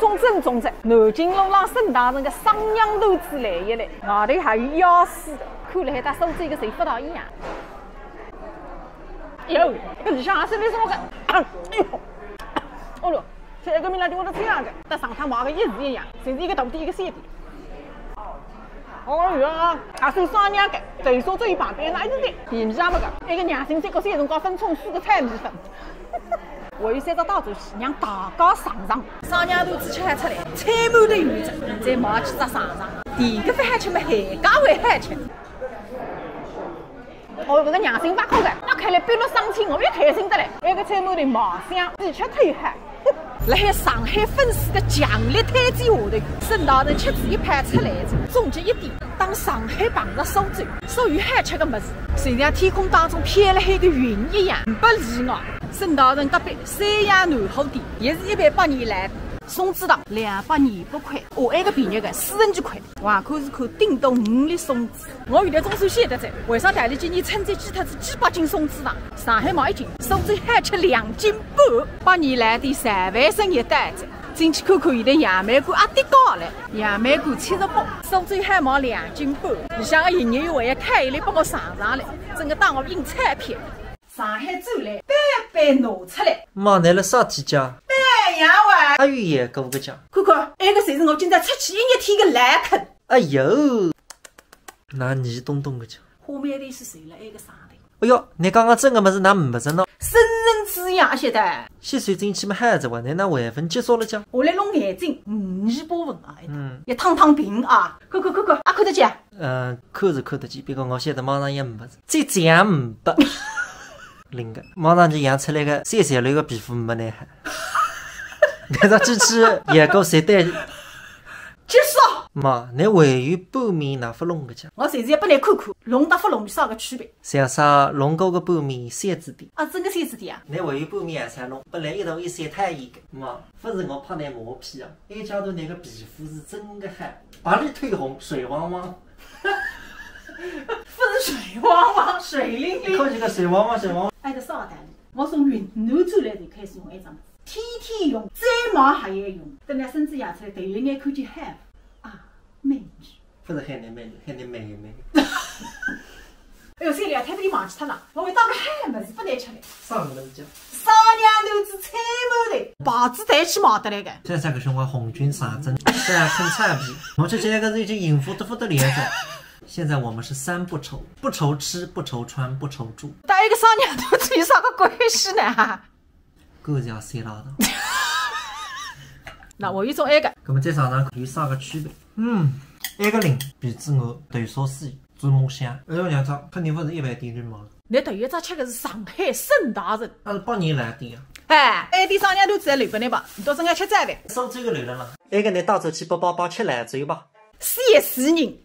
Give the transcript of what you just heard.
种正宗的南京路上沈大人的商酿豆子来一来，外头还有腰丝的，看了还搭手指一个谁不到一样。哟，这里向还是那什么个？哎呦，哦哟，这个米拉的我都这样的，跟上趟买个一式一样，甚至一个大点一个小点。哦哟，还算商酿的，最少这一旁边哪一点甜米么个？那个娘亲在这些辰光分冲4个菜米粉。我有3只大闸蟹，让大家尝尝。商酿豆子吃还出来，菜满的原则，再买几只尝尝。第一个饭还吃么？海家味还吃。哦，这个娘心把口的，要开来比如上清，我越开心得来。那个菜满的麻香，鸡翅腿海。辣海上海粉丝的强烈推荐下头，沈大人吃子一盘出来子，总结一点：当上海碰着苏州，属于海吃的么子，就像天空当中飘了海的云一样，不例外。沈大人隔壁三亚南货店也是180年来的。松子糖228块，下海个便宜个40几块，外口是看顶到5粒松子。我原来总算晓得在，为啥代理今年称赞鸡特子几百斤松子糖，上海买1斤，苏州海吃2斤半。8年来的10万升一袋子，进去看看现在杨梅干阿跌高了，杨梅干70包，苏州海买2斤半。里向个营业员还要开一来帮我尝尝来，整个当我印彩票。上海走来，板拿出来，妈来了啥体家？洋味，阿玉也搞个家。看看，那个才是我今朝出去1天的烂坑。哎呦，那你懂个家。花面的是谁了？那个上的。哎哟，你刚刚整个么子哪没着呢？生人之养晓得。洗水进去么孩子话，你那晚饭结束了讲。我来弄眼睛，5.8分啊！一趟趟平啊！看，啊看得见？看是看得见，别个我现在马上也没着，再讲500。另个，马上就养出来个3岁了个皮肤没男孩。那个机器也够谁带？结束。妈，你还有拌面哪副弄个家？我现在不来看看，龙搭和龙面啥个区别？像啥龙沟个拌面3字底。啊，整个3字底啊？你还有拌面还啥弄？本来一头一晒太严个，妈，不是我拍那毛皮啊，那家头那个皮肤是真个嗨，把你推红，水汪汪。不是水汪汪，水灵灵。看这个水汪汪。挨着啥道理？我从云南走来就开始用一张。天用，再忙还要用。等那孙子养出来，头一眼看见汉服啊，美女。不是海南美女，海南美。哎呦，这两天被你忘记脱了，我会当个汉么子不难吃的。啥么子讲？商酿豆子菜满的，牌子带起买得来个。现在个兄弟红军上阵，这样啃菜皮，我就这个是已经应付得连着。现在我们是3不愁，不愁吃，不愁穿，不愁住。但一个商酿豆子有啥个关系呢？够叫谁拉的？那我有种那个，那么再尝尝有啥个区别？那个灵比猪肉豆沙丝猪毛香，那个两张肯定不是100点就买了。你头一只吃的是上海沈大人，那是8年来的呀。哎，那点商酿豆子在留给你吧，你到时爱吃斋饭。苏州个留了啦。那个你带走去888吃兰州吧。414人。